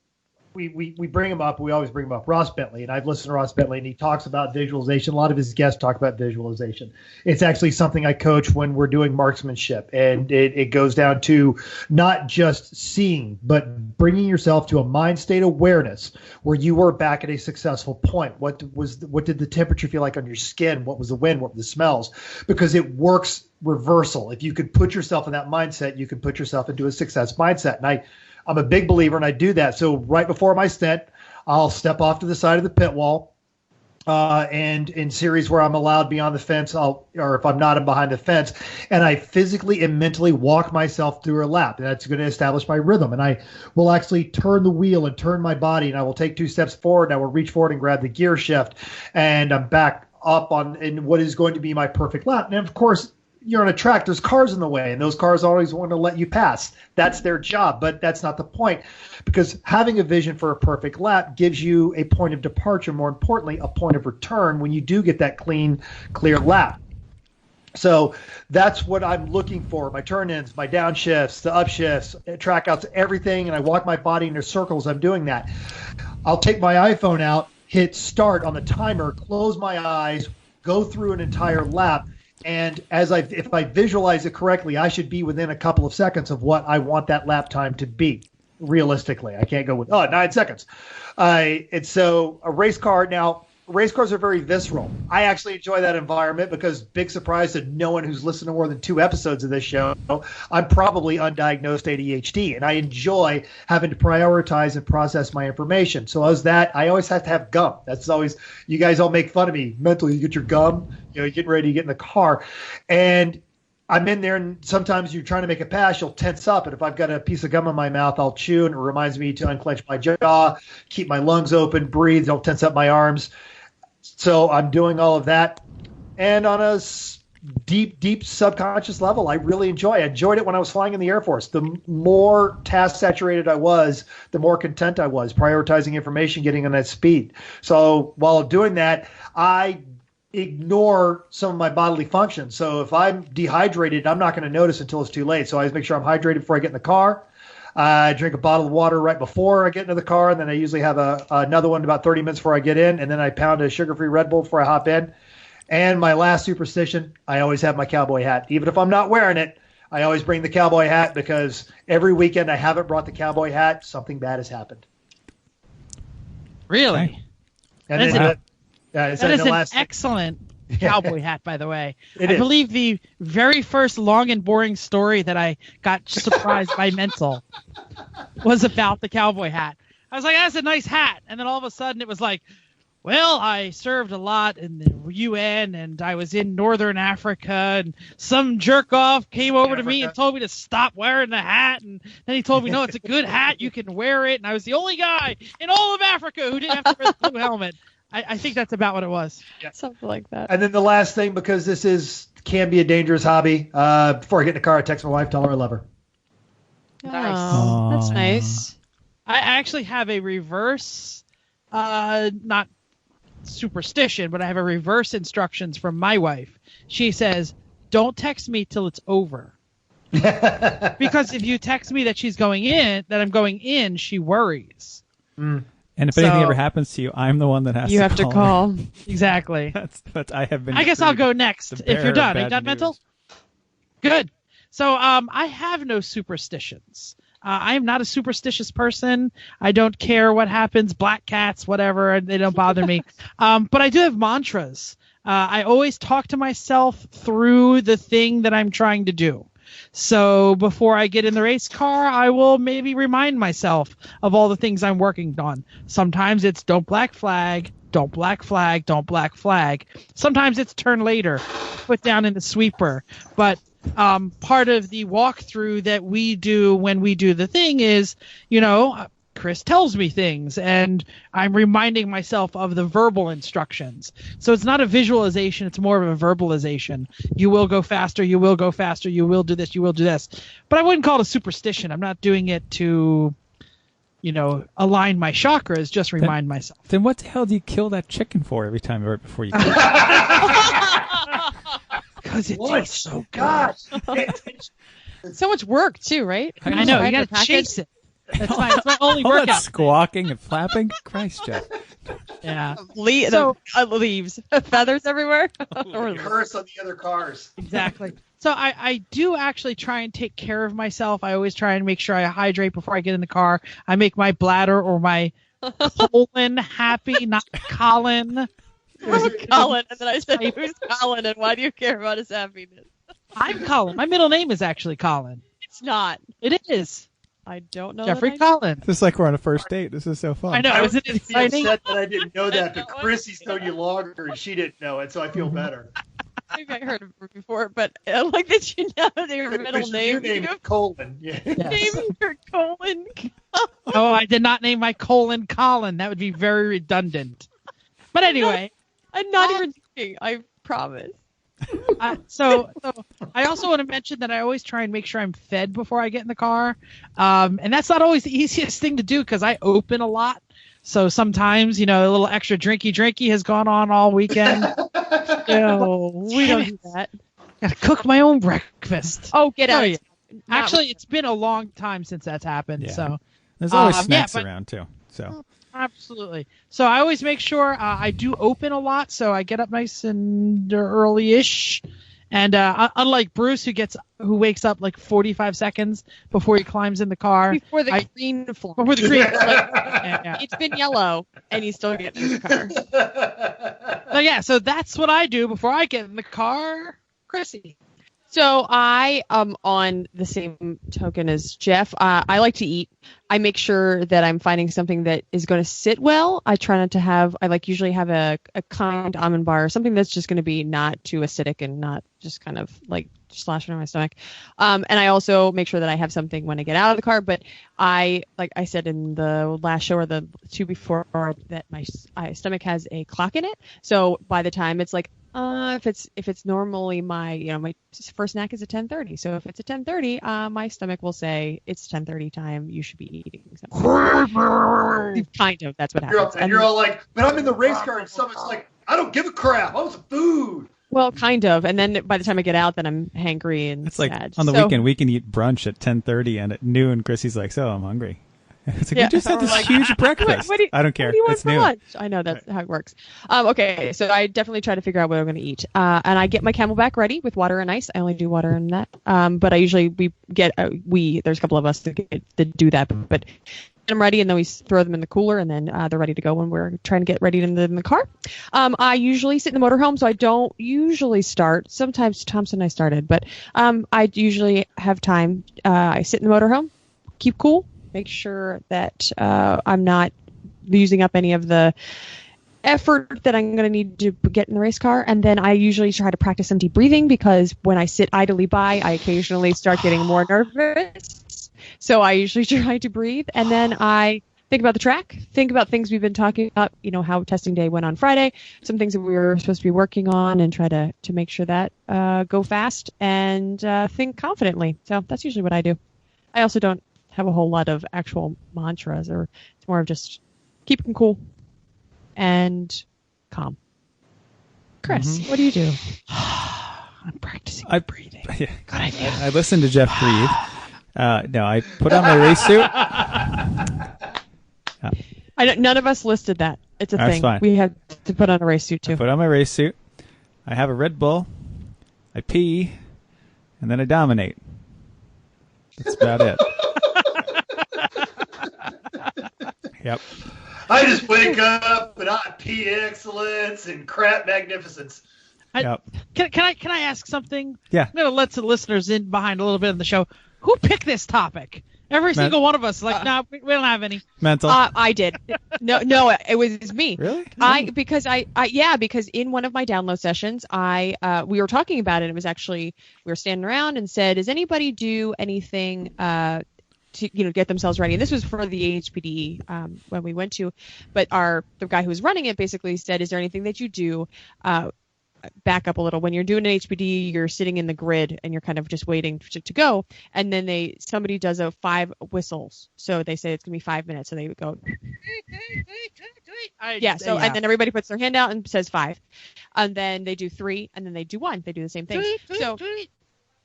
we bring him up, we always bring him up, Ross Bentley, and I've listened to Ross Bentley, and he talks about visualization. A lot of his guests talk about visualization. It's actually something I coach when we're doing marksmanship, and it goes down to not just seeing, but bringing yourself to a mind state awareness where you were back at a successful point. What did the temperature feel like on your skin? What was the wind? What were the smells? Because it works reversal. If you could put yourself in that mindset, you can put yourself into a success mindset. And I'm a big believer, and I do that. So right before my stint, I'll step off to the side of the pit wall, and in series where I'm allowed beyond the fence, or if I'm not, I'm behind the fence, and I physically and mentally walk myself through a lap. And that's going to establish my rhythm. And I will actually turn the wheel and turn my body, and I will take 2 steps forward, and I will reach forward and grab the gear shift, and I'm back up in what is going to be my perfect lap. And of course, you're on a track, there's cars in the way, and those cars always want to let you pass. That's their job, but that's not the point, because having a vision for a perfect lap gives you a point of departure, more importantly, a point of return when you do get that clean, clear lap. So that's what I'm looking for, my turn-ins, my downshifts, the upshifts, track outs, everything, and I walk my body into circles. I'm doing that. I'll take my iPhone out, hit start on the timer, close my eyes, go through an entire lap. And if I visualize it correctly, I should be within a couple of seconds of what I want that lap time to be. Realistically, I can't go with 9 seconds. And so a race car now. Race cars are very visceral. I actually enjoy that environment because, big surprise to no one who's listened to more than 2 episodes of this show, I'm probably undiagnosed ADHD, and I enjoy having to prioritize and process my information. So as that, I always have to have gum. That's always, you guys all make fun of me mentally. You get your gum, you're getting ready to get in the car, and I'm in there, and sometimes you're trying to make a pass, you'll tense up, and if I've got a piece of gum in my mouth, I'll chew, and it reminds me to unclench my jaw, keep my lungs open, breathe, don't tense up my arms. So I'm doing all of that, and on a deep subconscious level, I really enjoy it. I enjoyed it when I was flying in the Air Force. The more task saturated I was, the more content I was, prioritizing information, getting on that speed. So while doing that, I ignore some of my bodily functions. So if I'm dehydrated, I'm not going to notice until it's too late. So I always make sure I'm hydrated before I get in the car. I drink a bottle of water right before I get into the car, and then I usually have another one about 30 minutes before I get in, and then I pound a sugar-free Red Bull before I hop in. And my last superstition, I always have my cowboy hat. Even if I'm not wearing it, I always bring the cowboy hat, because every weekend I haven't brought the cowboy hat, something bad has happened. Really? And that is an excellent cowboy hat, by the way. I believe the very first long and boring story that I got surprised by mental was about the cowboy hat. I was like, that's a nice hat. And then all of a sudden it was like, well, I served a lot in the UN, and I was in Northern Africa, and some jerk off came over to me and told me to stop wearing the hat. And then he told me, no, it's a good hat. You can wear it. And I was the only guy in all of Africa who didn't have to wear the blue helmet. I think that's about what it was. Yeah. Something like that. And then the last thing, because this can be a dangerous hobby, before I get in the car, I text my wife, tell her I love her. Nice. Oh, that's nice. I actually have a reverse, not superstition, but I have a reverse instructions from my wife. She says, don't text me till it's over. Because if you text me that I'm going in, she worries. Mm. And if anything ever happens to you, I'm the one that has to call. You have to call. Exactly. But I have been. I guess I'll go next if you're done. Are you done, Mental? Good. So I have no superstitions. I am not a superstitious person. I don't care what happens, black cats, whatever. They don't bother me. But I do have mantras. I always talk to myself through the thing that I'm trying to do. So before I get in the race car, I will maybe remind myself of all the things I'm working on. Sometimes it's don't black flag, don't black flag, don't black flag. Sometimes it's turn later, put down in the sweeper. But part of the walkthrough that we do when we do the thing is, Chris tells me things, and I'm reminding myself of the verbal instructions. So it's not a visualization, it's more of a verbalization. You will go faster, you will go faster, you will do this, you will do this. But I wouldn't call it a superstition. I'm not doing it to, align my chakras, just remind myself. Then what the hell do you kill that chicken for every time right before you kill it? Because it tastes so good. So much work, too, right? I know, you got to chase it. That's my only All that workout. squawking and flapping? Christ, Jeff. Yeah. Leaves. Feathers everywhere. Curse on the other cars. Exactly. So I do actually try and take care of myself. I always try and make sure I hydrate before I get in the car. I make my bladder or my colon happy, not Colin. I'm Colin, and then I said, who's Colin, and why do you care about his happiness? I'm Colin. My middle name is actually Colin. It's not. It is. I don't know. Jeffrey Collins. It's like we're on a first date. This is so fun. I know. I Isn't it exciting? upset that I didn't know that, but Chrissy's known you longer, and she didn't know it, so I feel better. Maybe I heard of her before, but I like that you know their middle name. You named Colin. Yeah. Yes. Name your colon. Oh, I did not name my colon Colin. That would be very redundant. But anyway. I'm not even joking. I promise. So I also want to mention that I always try and make sure I'm fed before I get in the car. And that's not always the easiest thing to do because I open a lot. So sometimes, a little extra drinky has gone on all weekend. We don't do that. Gotta cook my own breakfast. Oh, get out. Actually, it's been a long time since that's happened. Yeah. So there's always snacks around, too. So. Absolutely. So I always make sure I do open a lot, so I get up nice and early-ish. And unlike Bruce, who wakes up like 45 seconds before he climbs in the car. Before the green flag. Before the green flag. It's been yellow, and he's still getting in the car. So that's what I do before I get in the car. Chrissy. So I on the same token as Jeff. I like to eat. I make sure that I'm finding something that is going to sit well. I try not to have. I usually have a kind almond bar, or something that's just going to be not too acidic and not just kind of like slashing on my stomach. And I also make sure that I have something when I get out of the car. But like I said in the last show or the two before, that my stomach has a clock in it. So by the time it's like. If it's normally my first snack is at 10:30. So if it's at 10:30, my stomach will say it's 10:30 time. You should be eating something. Kind of. That's what happens. You're all like, but I'm in the race car, and stomach's like, I don't give a crap. I want some food. Well, kind of. And then by the time I get out, then I'm hangry and it's sad. Like on the weekend, we can eat brunch at 10:30, and at noon, Chrissy's like, so I'm hungry. It's like, we just had this huge breakfast. I don't care. What do you want it's for new. lunch? I know that's how it works. Okay, so I definitely try to figure out what I'm going to eat. And I get my Camelback ready with water and ice. I only do water and that. But I usually there's a couple of us that do that. But get them ready, and then we throw them in the cooler, and then they're ready to go when we're trying to get ready in the car. I usually sit in the motorhome, so I don't usually start. Sometimes Thompson and I started, but I usually have time. I sit in the motorhome, keep cool. Make sure that I'm not using up any of the effort that I'm going to need to get in the race car. And then I usually try to practice some deep breathing because when I sit idly by, I occasionally start getting more nervous. So I usually try to breathe. And then I think about the track, think about things we've been talking about, how testing day went on Friday, some things that we were supposed to be working on, and try to make sure that go fast and think confidently. So that's usually what I do. I also don't have a whole lot of actual mantras, or it's more of just keep them cool and calm. Chris, what do you do? I'm practicing breathing. Yeah. Good idea. I listened to Jeff breathe. No, I put on my race suit. None of us listed that. It's a That's thing. fine. We have to put on a race suit too. I put on my race suit. I have a Red Bull. I pee, and then I dominate. That's about it. Yep. I just wake up and I pee excellence and crap magnificence. Yep. Can I ask something? Yeah. I'm gonna let the listeners in behind a little bit of the show. Who picked this topic? Every single one of us, like, no, we don't have any. Mental. I did. No, it was me. Really? Because in one of my download sessions, we were talking about it. It was actually, we were standing around and said, does anybody do anything to get themselves ready? And this was for the HPD when we went to, but the guy who was running it basically said, is there anything that you do? Back up a little. When you're doing an HPD, you're sitting in the grid and you're kind of just waiting to go. And then somebody does 5 whistles. So they say it's going to be 5 minutes. So they would go. And then everybody puts their hand out and says 5. And then they do 3 and then they do 1. They do the same thing. So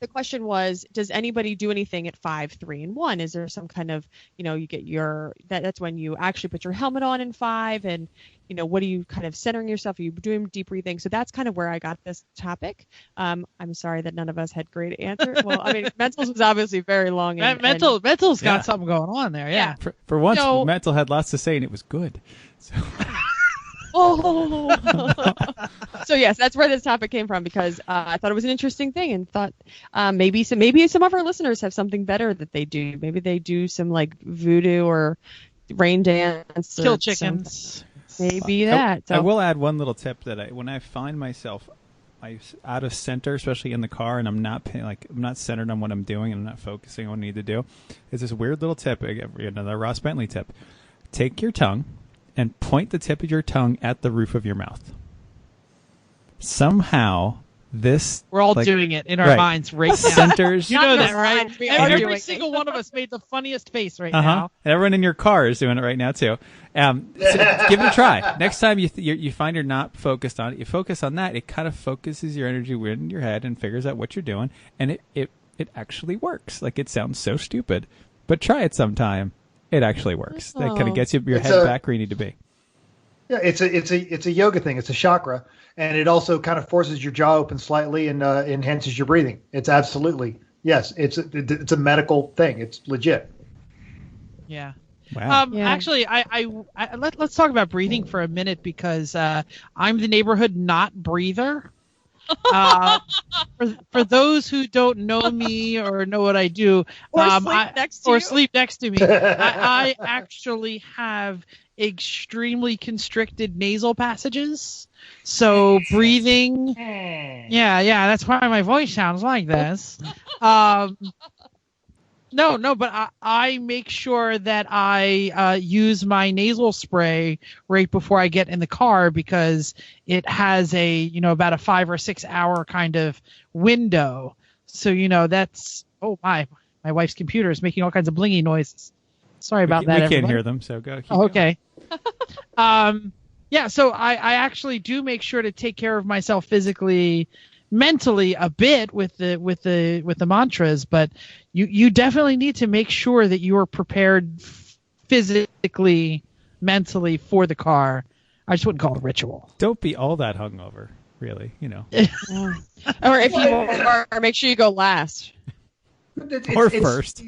the question was, does anybody do anything at 5, 3, and 1? Is there some kind of, you get that's when you actually put your helmet on in 5, and what are you kind of centering yourself? Are you doing deep breathing? So that's kind of where I got this topic. I'm sorry that none of us had great answers. Well, I mean, Mental's was obviously very long. Mental's got something going on there. Yeah. For once, Mental had lots to say, and it was good. So. So yes, that's where this topic came from, because I thought it was an interesting thing, and thought maybe some of our listeners have something better that they do. Maybe they do some like voodoo or rain dance, kill chickens. Maybe that. I will add one little tip that when I find myself out of center, especially in the car, and I'm not centered on what I'm doing, and I'm not focusing on what I need to do. Is this weird little tip? Another Ross Bentley tip. Take your tongue and point the tip of your tongue at the roof of your mouth. Somehow, we're all doing it in our minds right now. Centers. You know that, right? Every single one of us made the funniest face right now. And everyone in your car is doing it right now too. So give it a try. Next time you find you're not focused on it, you focus on that. It kind of focuses your energy in your head and figures out what you're doing, and it actually works. Like, it sounds so stupid, but try it sometime. It actually works. That kind of gets your head back where you need to be. Yeah, it's a yoga thing. It's a chakra, and it also kind of forces your jaw open slightly and enhances your breathing. It's absolutely, yes. It's a medical thing. It's legit. Yeah. Wow. Actually, let's talk about breathing for a minute, because I'm the neighborhood not breather. For those who don't know me or know what I do, sleep next to me, I actually have extremely constricted nasal passages. So breathing, yeah, that's why my voice sounds like this. No, but I make sure that I use my nasal spray right before I get in the car, because it has about a 5 or 6 hour kind of window. So, that's, my wife's computer is making all kinds of blingy noises. Sorry about that. We can't hear them, so go. Okay. Yeah, so I actually do make sure to take care of myself physically, mentally a bit with the mantras, but you definitely need to make sure that you are prepared physically, mentally for the car. I just wouldn't call it a ritual. Don't be all that hungover, really. Or if you are, make sure you go last or first.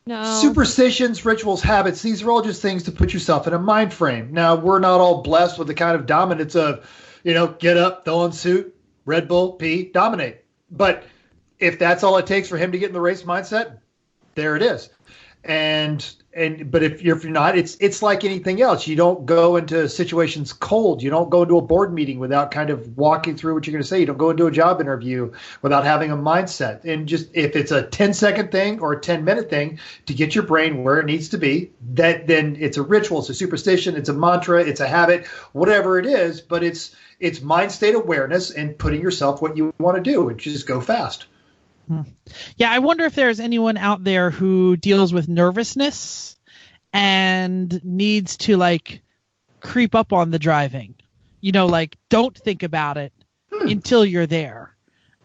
No. Superstitions, rituals, habits, these are all just things to put yourself in a mind frame. Now, we're not all blessed with the kind of dominance of, get up, throw on suit, Red Bull, pee, dominate. But if that's all it takes for him to get in the race mindset, there it is. But if you're not, it's like anything else. You don't go into situations cold. You don't go into a board meeting without kind of walking through what you're going to say. You don't go into a job interview without having a mindset. And just if it's a 10-second thing or a 10-minute thing to get your brain where it needs to be, then it's a ritual, it's a superstition, it's a mantra, it's a habit, whatever it is. But it's mind state awareness and putting yourself what you want to do, and just go fast. Yeah, I wonder if there's anyone out there who deals with nervousness and needs to creep up on the driving. Don't think about it until you're there.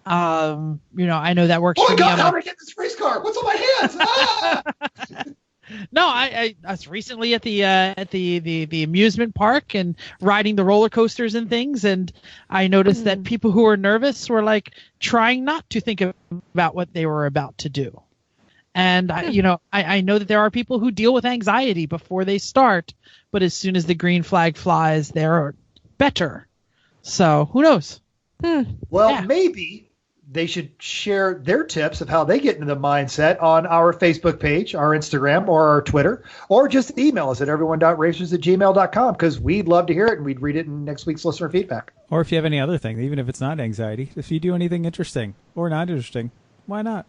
I know that works for me. Oh my God, how do I get this race car? What's on my hands? Ah! No, I was recently at the amusement park and riding the roller coasters and things, and I noticed that people who were nervous were trying not to think about what they were about to do. And I know that there are people who deal with anxiety before they start, but as soon as the green flag flies, they're better. So who knows? Well, Yeah. maybe they should share their tips of how they get into the mindset on our Facebook page, our Instagram, or our Twitter, or just email us at everyone.racers@gmail.com because we'd love to hear it and we'd read it in next week's listener feedback. Or if you have any other thing, even if it's not anxiety, if you do anything interesting or not interesting, why not?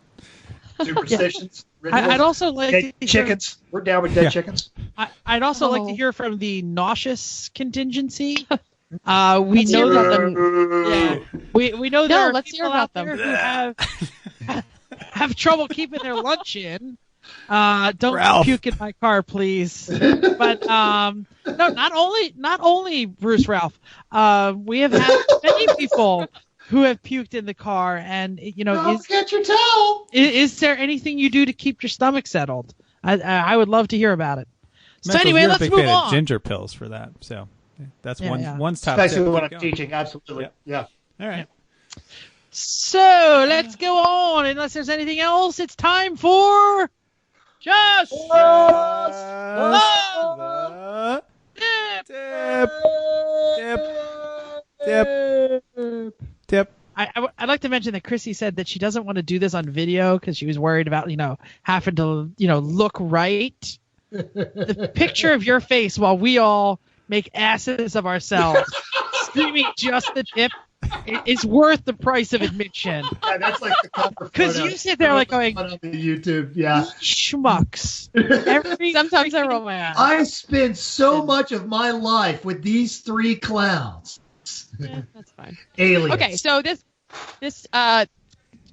Superstitions. I'd also like Dead to chickens. We're down with dead Yeah. chickens. I'd also like to hear from the nauseous contingency. We Let's know hear that about them. we know there are let's hear people about out there who have trouble keeping their lunch in. Don't Ralph. puke in my car, please. But no, not only Bruce Ralph. We have had many people who have puked in the car, and Get your towel. is there anything you do to keep your stomach settled? I would love to hear about it. So Mental, anyway, you're a let's big move fan of on. ginger pills for that. So that's Yeah. one's top Especially tip. when Keep I'm going. teaching. Absolutely. Yeah. All right. So let's go on. Unless there's anything else, it's time for just The tip. I'd like to mention that Chrissy said that she doesn't want to do this on video because she was worried about having to look right. The picture of your face while we all make asses of ourselves, screaming just the tip, is worth the price of admission. Yeah, that's like the cover Because photo. you sit there like going, on the YouTube. Yeah. schmucks. Sometimes I roll my eyes. I spend so much of my life with these three clowns. Yeah, that's fine. Aliens. Okay, so this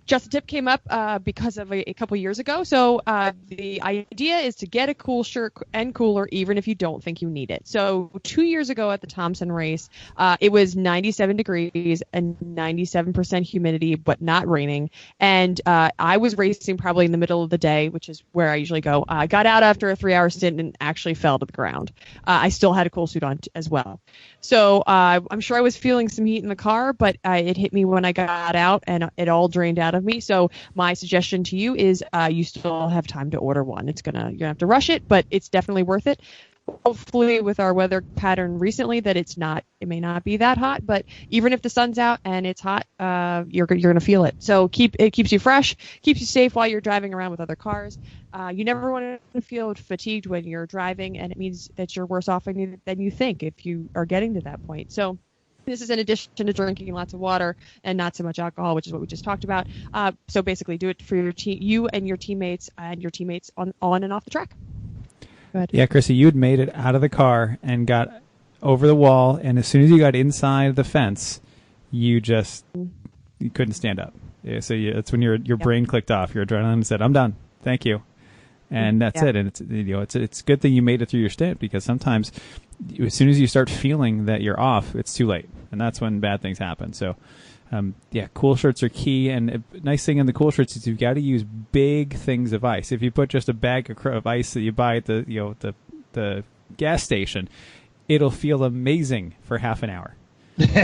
Just a Tip came up because of a couple years ago. So the idea is to get a cool shirt and cooler even if you don't think you need it. So 2 years ago at the Thompson race, it was 97 degrees and 97% humidity, but not raining. And I was racing probably in the middle of the day, which is where I usually go. I got out after a 3-hour stint and actually fell to the ground. I still had a cool suit on as well. So I'm sure I was feeling some heat in the car, but it hit me when I got out and it all drained out of me. So my suggestion to you is you still have time to order one. You're gonna have to rush it, but it's definitely worth it. Hopefully with our weather pattern recently that it may not be that hot, but even if the sun's out and it's hot, you're gonna feel it. So it keeps you fresh, keeps you safe while you're driving around with other cars. You never want to feel fatigued when you're driving, and it means that you're worse off than you think if you are getting to that point. So this is in addition to drinking lots of water and not so much alcohol, which is what we just talked about. So basically, do it for you and your teammates on and off the track. Go ahead. Yeah, Chrissy, you had made it out of the car and got over the wall, and as soon as you got inside the fence, you couldn't stand up. Yeah, so that's when your brain clicked off. Your adrenaline said, "I'm done. Thank you." And that's it. And it's a good thing you made it through your stint, because sometimes as soon as you start feeling that you're off, it's too late, and that's when bad things happen. So, cool shirts are key. And a nice thing in the cool shirts is you've got to use big things of ice. If you put just a bag of ice that you buy at the gas station, it'll feel amazing for half an hour. If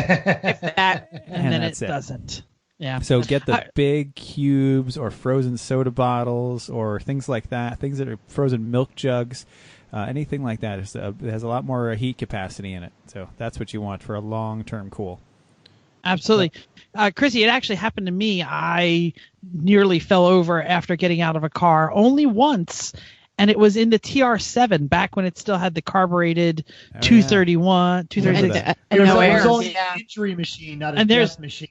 that, and then it that's it. doesn't. Yeah. So get the big cubes or frozen soda bottles or things like that, things that are frozen milk jugs, anything like that. It has a lot more heat capacity in it. So that's what you want for a long-term cool. Absolutely. Chrissy, it actually happened to me. I nearly fell over after getting out of a car only once, and it was in the TR7 back when it still had the carbureted 231, 236. It was, no it air. was only Yeah. an injury machine, not a And there's- death machine.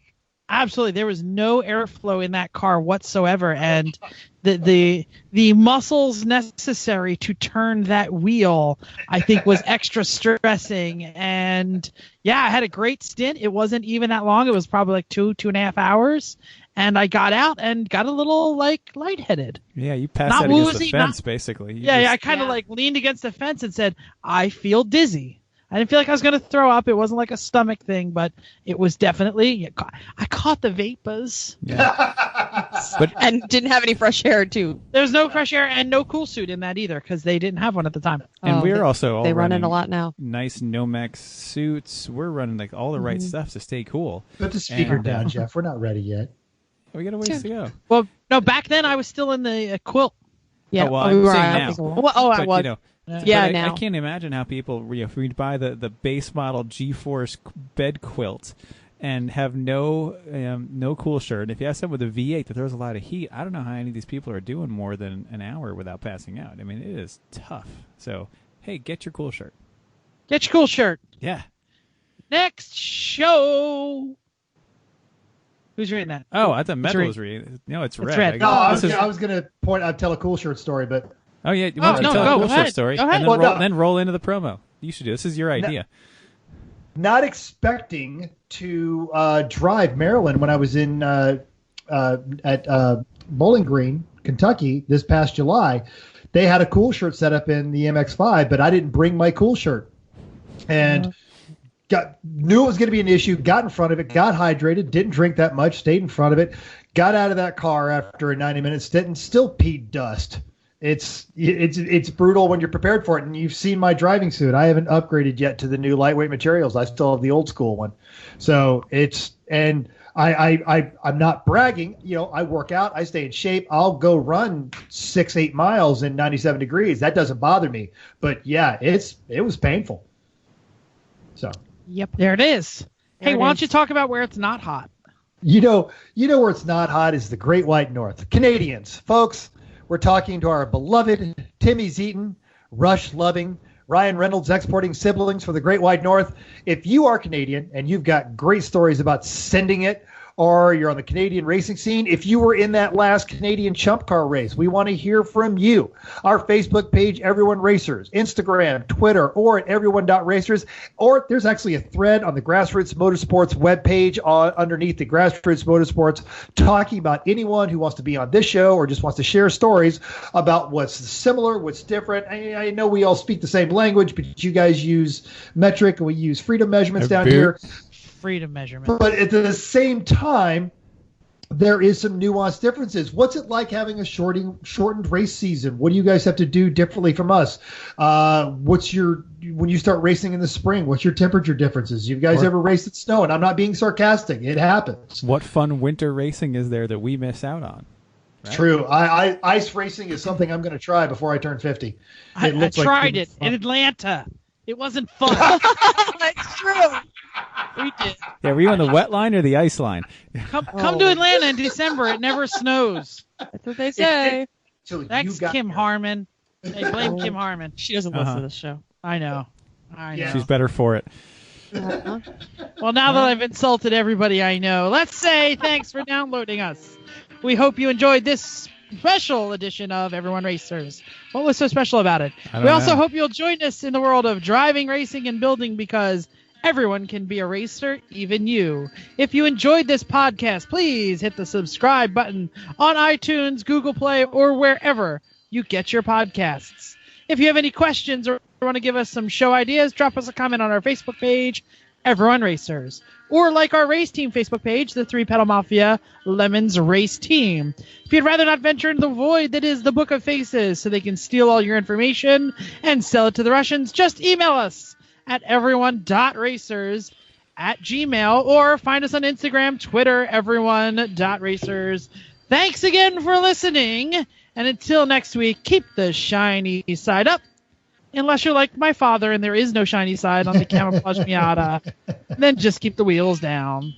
Absolutely, there was no airflow in that car whatsoever, and the muscles necessary to turn that wheel, I think, was extra stressing. And yeah, I had a great stint. It wasn't even that long. It was probably like 2.5 hours, and I got out and got a little lightheaded. Yeah, you passed Not that against woozy, the fence, basically. I kind of leaned against the fence and said, "I feel dizzy." I didn't feel like I was going to throw up. It wasn't like a stomach thing, but it was definitely. I caught the vapors. Yeah. And didn't have any fresh air too. There was no fresh air and no cool suit in that either because they didn't have one at the time. And we're also all they run running in a lot now. nice Nomex suits. We're running all the right stuff to stay cool. Put the speaker And, down, Jeff. We're not ready yet. We got a ways to go. Well, no, back then I was still in the quilt. Yeah, Oh, well, I'm we were. saying I now. think we were. Well, I But, was. Yeah, now. I can't imagine how people, if we buy the base model G-Force bed quilt and have no cool shirt. And if you have someone with a V8 that throws a lot of heat, I don't know how any of these people are doing more than an hour without passing out. I mean, it is tough. So, hey, get your cool shirt. Get your cool shirt. Yeah. Next show. Who's reading that? Oh, I thought Metal was reading. No, it's Red. Red. No, I was going to tell a cool shirt story, but Oh yeah, you want to tell a cool short story, Go ahead. and then roll into the promo. You should do this. Is your idea. Not expecting to drive Maryland when I was in at Bowling Green, Kentucky this past July. They had a cool shirt set up in the MX-5, but I didn't bring my cool shirt, and knew it was going to be an issue. Got in front of it, got hydrated, didn't drink that much, stayed in front of it, got out of that car after a 90-minute stint, and still peed dust. It's brutal when you're prepared for it, and you've seen my driving suit. I haven't upgraded yet to the new lightweight materials. I still have the old school one. So I'm not bragging. You know, I work out, I stay in shape. I'll go run 6-8 miles in 97 degrees. That doesn't bother me. But yeah, it was painful. So yep, there it is. Hey, why don't you talk about where it's not hot? You know where it's not hot is the Great White North. Canadians, folks. We're talking to our beloved Timmy Zeaton, Rush-loving, Ryan Reynolds exporting siblings for the Great White North. If you are Canadian and you've got great stories about sending it, or you're on the Canadian racing scene, if you were in that last Canadian Chump Car race, we want to hear from you. Our Facebook page, Everyone Racers, Instagram, Twitter, or at everyone.racers, or there's actually a thread on the Grassroots Motorsports webpage underneath the Grassroots Motorsports talking about anyone who wants to be on this show or just wants to share stories about what's similar, what's different. I know we all speak the same language, but you guys use metric and we use freedom measurements down here. Freedom measurement. But at the same time, there is some nuanced differences. What's it like having a shortened race season? What do you guys have to do differently from us? When you start racing in the spring, what's your temperature differences? You guys ever raced at snow? And I'm not being sarcastic. It happens. What fun winter racing is there that we miss out on? Right? True. Ice racing is something I'm going to try before I turn 50. I tried it in Atlanta. It wasn't fun. That's true. We did. Yeah, were you on the wet line or the ice line? Come to Atlanta in December. It never snows. That's what they say. Thanks, Kim Harmon. Hey, blame Kim Harmon. She doesn't listen to this show. I know. Yeah. She's better for it. Well, now that I've insulted everybody I know, let's say thanks for downloading us. We hope you enjoyed this special edition of Everyone Racers. What was so special about it? We also hope you'll join us in the world of driving, racing, and building, because everyone can be a racer, even you. If you enjoyed this podcast, please hit the subscribe button on iTunes, Google Play, or wherever you get your podcasts. If you have any questions or want to give us some show ideas, drop us a comment on our Facebook page, Everyone Racers. Or like our race team Facebook page, the Three Pedal Mafia Lemons Race Team. If you'd rather not venture into the void that is the Book of Faces so they can steal all your information and sell it to the Russians, just email us at everyone.racers@gmail.com or find us on Instagram, Twitter, everyone.racers. Thanks again for listening, and until next week, keep the shiny side up. Unless you're like my father and there is no shiny side on the Camouflage Miata, then just keep the wheels down.